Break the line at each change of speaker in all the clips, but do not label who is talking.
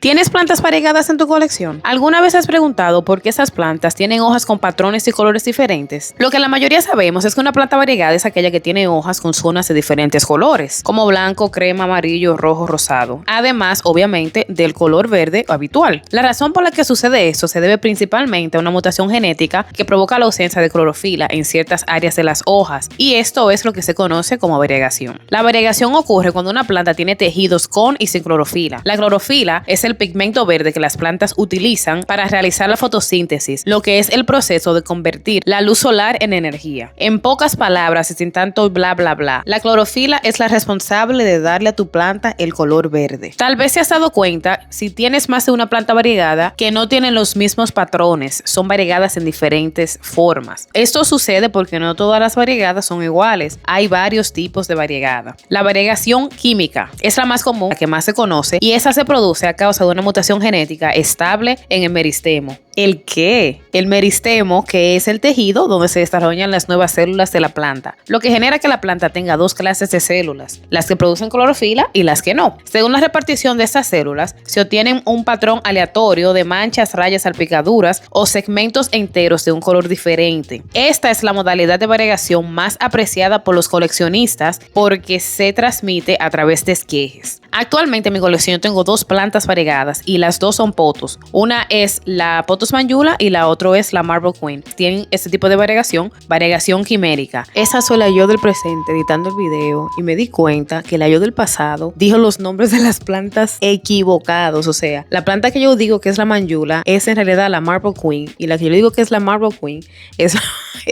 ¿Tienes plantas variegadas en tu colección? ¿Alguna vez has preguntado por qué esas plantas tienen hojas con patrones y colores diferentes? Lo que la mayoría sabemos es que una planta variegada es aquella que tiene hojas con zonas de diferentes colores, como blanco, crema, amarillo, rojo, rosado. Además, obviamente, del color verde habitual. La razón por la que sucede eso se debe principalmente a una mutación genética que provoca la ausencia de clorofila en ciertas áreas de las hojas, y esto es lo que se conoce como variegación. La variegación ocurre cuando una planta tiene tejidos con y sin clorofila. La clorofila es el pigmento verde que las plantas utilizan para realizar la fotosíntesis, lo que es el proceso de convertir la luz solar en energía. En pocas palabras y sin tanto bla bla bla, la clorofila es la responsable de darle a tu planta el color verde. Tal vez te has dado cuenta, si tienes más de una planta variegada, que no tienen los mismos patrones, son variegadas en diferentes formas. Esto sucede porque no todas las variegadas son iguales, hay varios tipos de variegada. La variegación química es la más común, la que más se conoce, y esa se produce a causa de una mutación genética estable en el meristemo. ¿El qué? El meristemo, que es el tejido donde se desarrollan las nuevas células de la planta, lo que genera que la planta tenga dos clases de células, las que producen clorofila y las que no. Según la repartición de estas células, se obtienen un patrón aleatorio de manchas, rayas, salpicaduras o segmentos enteros de un color diferente. Esta es la modalidad de variegación más apreciada por los coleccionistas porque se transmite a través de esquejes. Actualmente en mi colección tengo dos plantas variegadas y las dos son potos. Una es la Pothos Manjula y la otra es la Marble Queen. Tienen este tipo de variegación quimérica. Esa soy la yo del presente editando el video y me di cuenta que la yo del pasado dijo los nombres de las plantas equivocados. O sea, la planta que yo digo que es la Manjula es en realidad la Marble Queen y la que yo digo que es la Marble Queen es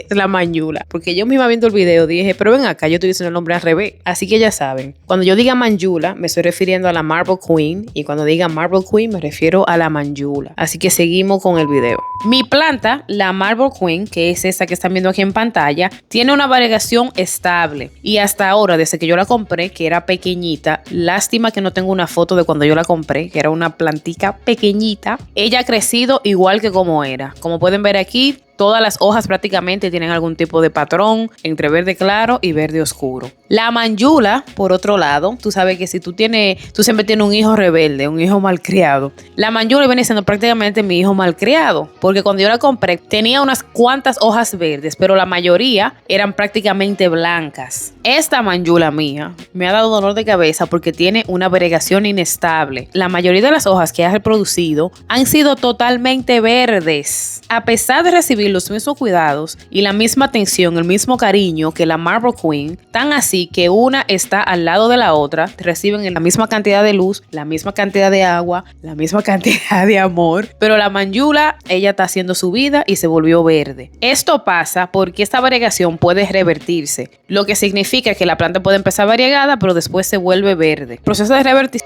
la Manjula. Porque yo misma viendo el video dije, pero ven acá, yo estoy diciendo el nombre al revés. Así que ya saben, cuando yo diga Manjula me estoy refiriendo a la Marble Queen y cuando diga Marble Queen me refiero a la Manjula. Así que seguimos con el video. Mi planta, la Marble Queen, que es esta que están viendo aquí en pantalla, tiene una variegación estable y hasta ahora, desde que yo la compré, que era pequeñita, lástima que no tengo una foto de cuando yo la compré, que era una plantica pequeñita, ella ha crecido igual que como era. Como pueden ver aquí, todas las hojas prácticamente tienen algún tipo de patrón entre verde claro y verde oscuro. La Manjula, por otro lado, tú sabes que si tú siempre tienes un hijo rebelde, un hijo malcriado. La Manjula viene siendo prácticamente mi hijo malcriado, porque cuando yo la compré tenía unas cuantas hojas verdes, pero la mayoría eran prácticamente blancas. Esta Manjula mía me ha dado dolor de cabeza porque tiene una variegación inestable. La mayoría de las hojas que ha reproducido han sido totalmente verdes. A pesar de recibir los mismos cuidados y la misma atención, el mismo cariño que la Marble Queen, tan así que una está al lado de la otra, reciben la misma cantidad de luz, la misma cantidad de agua, la misma cantidad de amor, pero la Manjula, ella está haciendo su vida y se volvió verde. Esto pasa porque esta variegación puede revertirse, lo que significa que la planta puede empezar variegada, pero después se vuelve verde. El proceso de revertir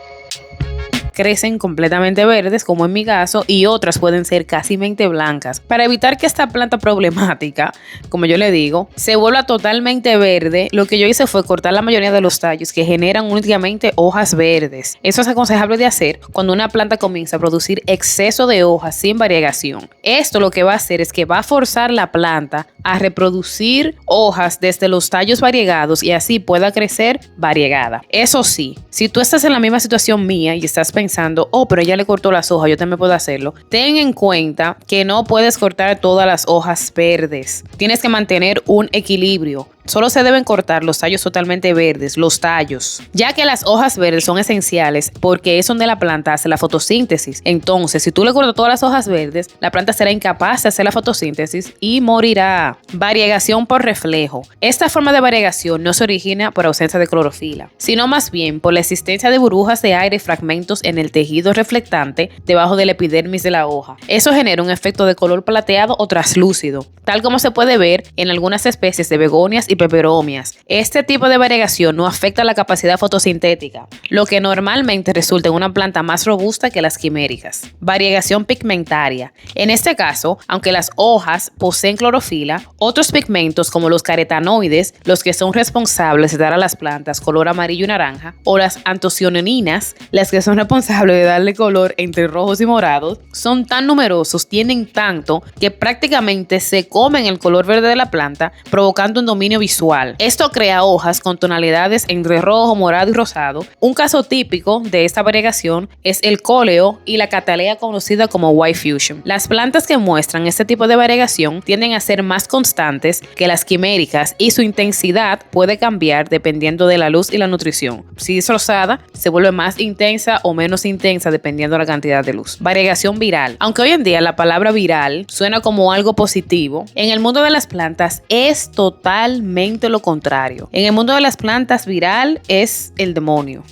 crecen completamente verdes, como en mi caso, y otras pueden ser casi blancas. Para evitar que esta planta problemática, como yo le digo, se vuelva totalmente verde, lo que yo hice fue cortar la mayoría de los tallos que generan únicamente hojas verdes. Eso es aconsejable de hacer cuando una planta comienza a producir exceso de hojas sin variegación. Esto lo que va a hacer es que va a forzar la planta a reproducir hojas desde los tallos variegados y así pueda crecer variegada. Eso sí, si tú estás en la misma situación mía y estás pensando, pero ella le cortó las hojas, yo también puedo hacerlo, ten en cuenta que no puedes cortar todas las hojas verdes. Tienes que mantener un equilibrio. Solo se deben cortar los tallos totalmente verdes, los tallos, ya que las hojas verdes son esenciales porque es donde la planta hace la fotosíntesis. Entonces, si tú le cortas todas las hojas verdes, la planta será incapaz de hacer la fotosíntesis y morirá. Variegación por reflejo. Esta forma de variegación no se origina por ausencia de clorofila, sino más bien por la existencia de burbujas de aire y fragmentos en el tejido reflectante debajo del epidermis de la hoja. Eso genera un efecto de color plateado o traslúcido, tal como se puede ver en algunas especies de begonias y peperomias. Este tipo de variegación no afecta la capacidad fotosintética, lo que normalmente resulta en una planta más robusta que las quiméricas. Variegación pigmentaria. En este caso, aunque las hojas poseen clorofila, otros pigmentos como los caretanoides, los que son responsables de dar a las plantas color amarillo y naranja, o las antocianinas, las que son responsables de darle color entre rojos y morados, son tan numerosos, tienen tanto, que prácticamente se comen el color verde de la planta, provocando un dominio visual. Esto crea hojas con tonalidades entre rojo, morado y rosado. Un caso típico de esta variegación es el cóleo y la catalea conocida como white fusion. Las plantas que muestran este tipo de variegación tienden a ser más constantes que las quiméricas y su intensidad puede cambiar dependiendo de la luz y la nutrición. Si es rosada, se vuelve más intensa o menos intensa dependiendo de la cantidad de luz. Variegación viral. Aunque hoy en día la palabra viral suena como algo positivo, en el mundo de las plantas es totalmente lo contrario. En el mundo de las plantas, viral es el demonio.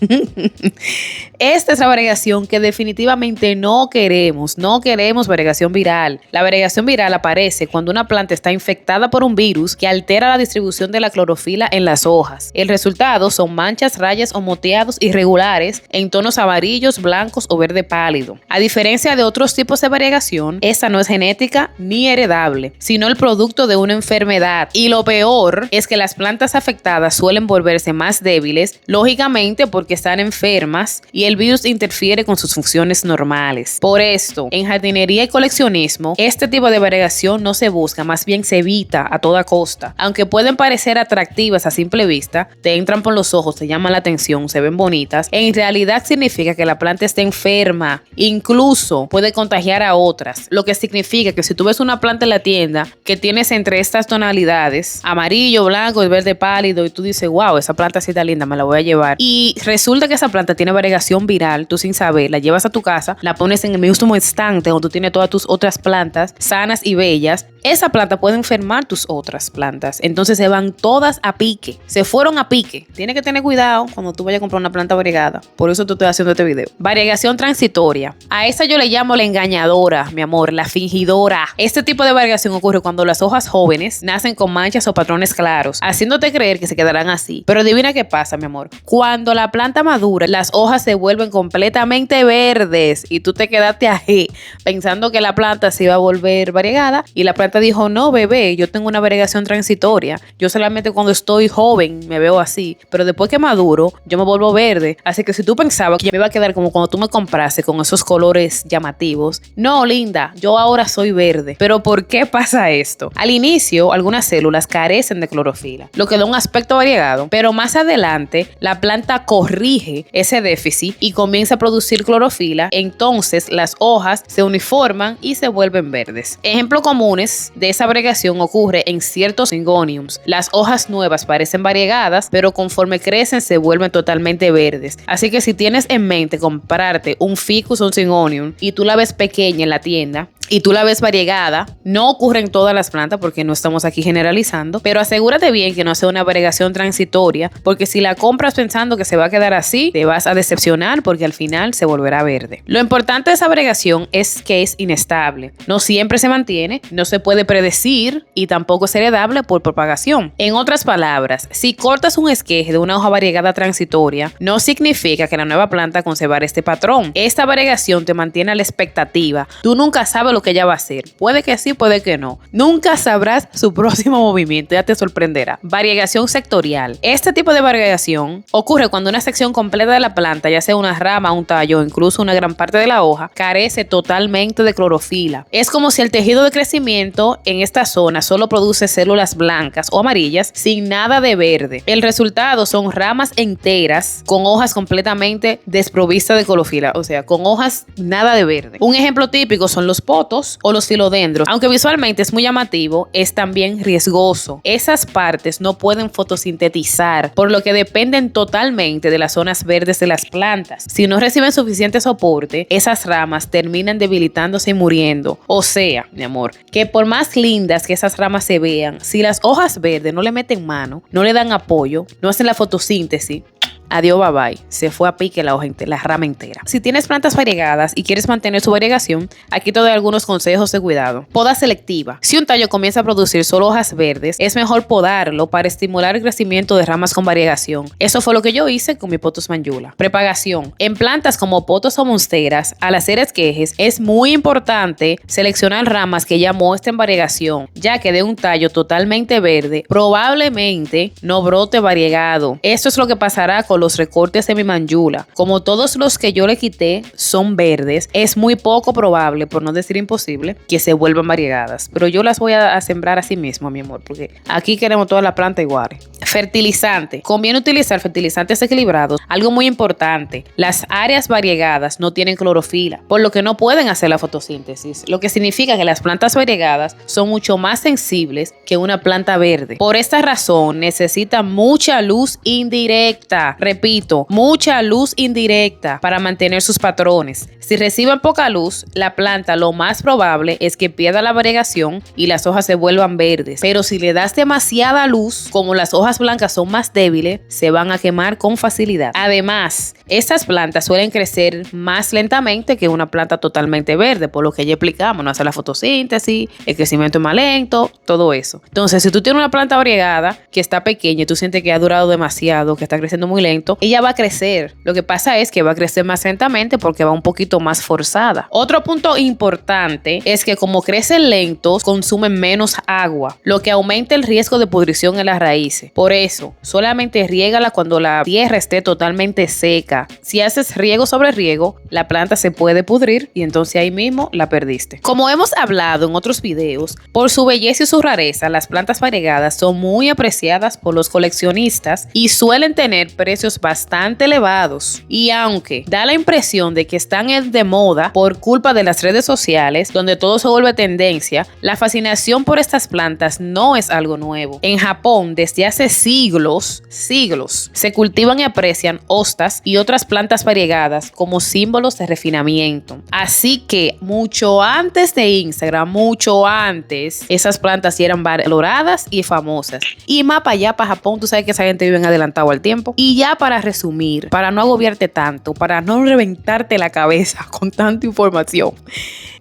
Esta es la variegación que definitivamente no queremos. No queremos variegación viral. La variegación viral aparece cuando una planta está infectada por un virus que altera la distribución de la clorofila en las hojas. El resultado son manchas, rayas o moteados irregulares en tonos amarillos, blancos o verde pálido. A diferencia de otros tipos de variegación, esta no es genética ni heredable, sino el producto de una enfermedad. Y lo peor es que las plantas afectadas suelen volverse más débiles, lógicamente porque están enfermas y el virus interfiere con sus funciones normales. Por esto, en jardinería y coleccionismo, este tipo de variegación no se busca, más bien se evita a toda costa. Aunque pueden parecer atractivas a simple vista, te entran por los ojos, te llaman la atención, se ven bonitas, en realidad significa que la planta está enferma, incluso puede contagiar a otras, lo que significa que si tú ves una planta en la tienda que tienes entre estas tonalidades, amarillo, blanco y verde pálido, y tú dices, wow, esa planta sí está linda, me la voy a llevar, y resulta que esa planta tiene variegación viral, tú sin saber, la llevas a tu casa, la pones en el mismo estante donde tú tienes todas tus otras plantas sanas y bellas, esa planta puede enfermar tus otras plantas. Entonces se van todas a pique. Se fueron a pique. Tienes que tener cuidado cuando tú vayas a comprar una planta variegada. Por eso te estoy haciendo este video. Variegación transitoria. A esa yo le llamo la engañadora, mi amor, la fingidora. Este tipo de variegación ocurre cuando las hojas jóvenes nacen con manchas o patrones claros, haciéndote creer que se quedarán así. Pero adivina qué pasa, mi amor. Cuando la planta madura, las hojas se vuelven completamente verdes y tú te quedaste ahí pensando que la planta se iba a volver variegada y la planta dijo, no, bebé, yo tengo una variegación transitoria. Yo solamente cuando estoy joven me veo así, pero después que maduro, yo me vuelvo verde. Así que si tú pensabas que yo me iba a quedar como cuando tú me compraste con esos colores llamativos, no, linda, yo ahora soy verde. Pero ¿por qué pasa esto? Al inicio, algunas células carecen de clorofila, lo que da un aspecto variegado, pero más adelante, la planta corrige ese déficit y comienza a producir clorofila. Entonces, las hojas se uniforman y se vuelven verdes. Ejemplos comunes de esa variegación ocurre en ciertos syngoniums. Las hojas nuevas parecen variegadas, pero conforme crecen se vuelven totalmente verdes. Así que si tienes en mente comprarte un ficus o un syngonium y tú la ves pequeña en la tienda y tú la ves variegada, no ocurre en todas las plantas porque no estamos aquí generalizando, pero asegúrate bien que no sea una variegación transitoria, porque si la compras pensando que se va a quedar así, te vas a decepcionar porque al final se volverá verde. Lo importante de esa variegación es que es inestable. No siempre se mantiene, no se puede predecir y tampoco es heredable por propagación. En otras palabras, si cortas un esqueje de una hoja variegada transitoria, no significa que la nueva planta conservará este patrón. Esta variegación te mantiene a la expectativa. Tú nunca sabes lo que ella va a hacer. Puede que sí, puede que no. Nunca sabrás su próximo movimiento, ya te sorprenderá. Variegación sectorial. Este tipo de variegación ocurre cuando una sección completa de la planta, ya sea una rama, un tallo o incluso una gran parte de la hoja, carece totalmente de clorofila. Es como si el tejido de crecimiento en esta zona solo produce células blancas o amarillas sin nada de verde. El resultado son ramas enteras con hojas completamente desprovistas de clorofila, o sea, con hojas nada de verde. Un ejemplo típico son los potos o los filodendros. Aunque visualmente es muy llamativo, es también riesgoso. Esas partes no pueden fotosintetizar, por lo que dependen totalmente de las zonas verdes de las plantas. Si no reciben suficiente soporte, esas ramas terminan debilitándose y muriendo. O sea, mi amor, que por más lindas que esas ramas se vean, si las hojas verdes no le meten mano, no le dan apoyo, no hacen la fotosíntesis, adiós, bye bye. Se fue a pique la hoja la rama entera. Si tienes plantas variegadas y quieres mantener su variegación, aquí te doy algunos consejos de cuidado. Poda selectiva. Si un tallo comienza a producir solo hojas verdes, es mejor podarlo para estimular el crecimiento de ramas con variegación. Eso fue lo que yo hice con mi Pothos Manjula. Prepagación. En plantas como potos o monsteras, al hacer esquejes, es muy importante seleccionar ramas que ya muestren variegación, ya que de un tallo totalmente verde, probablemente no brote variegado. Esto es lo que pasará con los recortes de mi manjula. Como todos los que yo le quité son verdes, es muy poco probable, por no decir imposible, que se vuelvan variegadas. Pero yo las voy a sembrar así mismo, mi amor, porque aquí queremos toda la planta iguales. Fertilizante. Conviene utilizar fertilizantes equilibrados. Algo muy importante, las áreas variegadas no tienen clorofila, por lo que no pueden hacer la fotosíntesis, lo que significa que las plantas variegadas son mucho más sensibles que una planta verde. Por esta razón, necesitan mucha luz indirecta. Repito, mucha luz indirecta para mantener sus patrones. Si reciben poca luz, la planta lo más probable es que pierda la variegación y las hojas se vuelvan verdes. Pero si le das demasiada luz, como las hojas blancas son más débiles, se van a quemar con facilidad. Además, estas plantas suelen crecer más lentamente que una planta totalmente verde, por lo que ya explicamos, no hace la fotosíntesis, el crecimiento es más lento, todo eso. Entonces, si tú tienes una planta variegada que está pequeña y tú sientes que ha durado demasiado, que está creciendo muy lento, ella va a crecer. Lo que pasa es que va a crecer más lentamente porque va un poquito más forzada. Otro punto importante es que como crecen lentos, consumen menos agua, lo que aumenta el riesgo de pudrición en las raíces. Por eso, solamente riégala cuando la tierra esté totalmente seca. Si haces riego sobre riego, la planta se puede pudrir y entonces ahí mismo la perdiste. Como hemos hablado en otros videos, por su belleza y su rareza, las plantas variegadas son muy apreciadas por los coleccionistas y suelen tener precios bastante elevados. Y aunque da la impresión de que están de moda por culpa de las redes sociales, donde todo se vuelve tendencia, la fascinación por estas plantas no es algo nuevo. En Japón, desde hace siglos, se cultivan y aprecian hostas y otras plantas variegadas como símbolos de refinamiento. Así que mucho antes de Instagram, mucho antes, esas plantas ya eran valoradas y famosas. Y más para allá, para Japón, tú sabes que esa gente vive adelantado al tiempo. Y ya para resumir, para no agobiarte tanto, para no reventarte la cabeza con tanta información,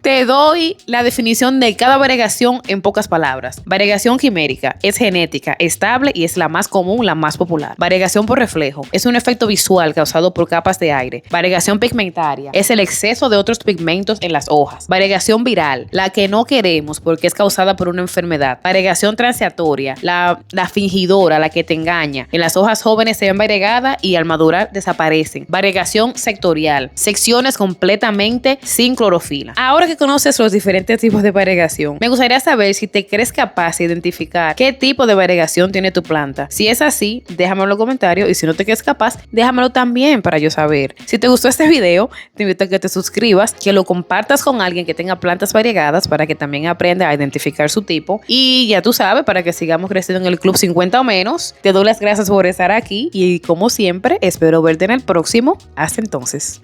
te doy la definición de cada variegación en pocas palabras. Variegación quimérica es genética, estable y es la más común, la más popular. Variegación por reflejo es un efecto visual causado por capas de aire. Variegación pigmentaria es el exceso de otros pigmentos en las hojas. Variegación viral, la que no queremos porque es causada por una enfermedad. Variegación transiatoria, la fingidora, la que te engaña. En las hojas jóvenes se ven variegadas y al madurar desaparecen. Variegación sectorial, secciones completamente sin clorofila. Ahora que conoces los diferentes tipos de variegación, me gustaría saber si te crees capaz de identificar qué tipo de variegación tiene tu planta. Si es así, déjamelo en los comentarios, y si no te crees capaz, déjamelo también para yo saber. Si te gustó este video, te invito a que te suscribas, que lo compartas con alguien que tenga plantas variegadas para que también aprenda a identificar su tipo, y ya tú sabes, para que sigamos creciendo en el club 50 o menos. Te doy las gracias por estar aquí y como siempre, espero verte en el próximo. Hasta entonces.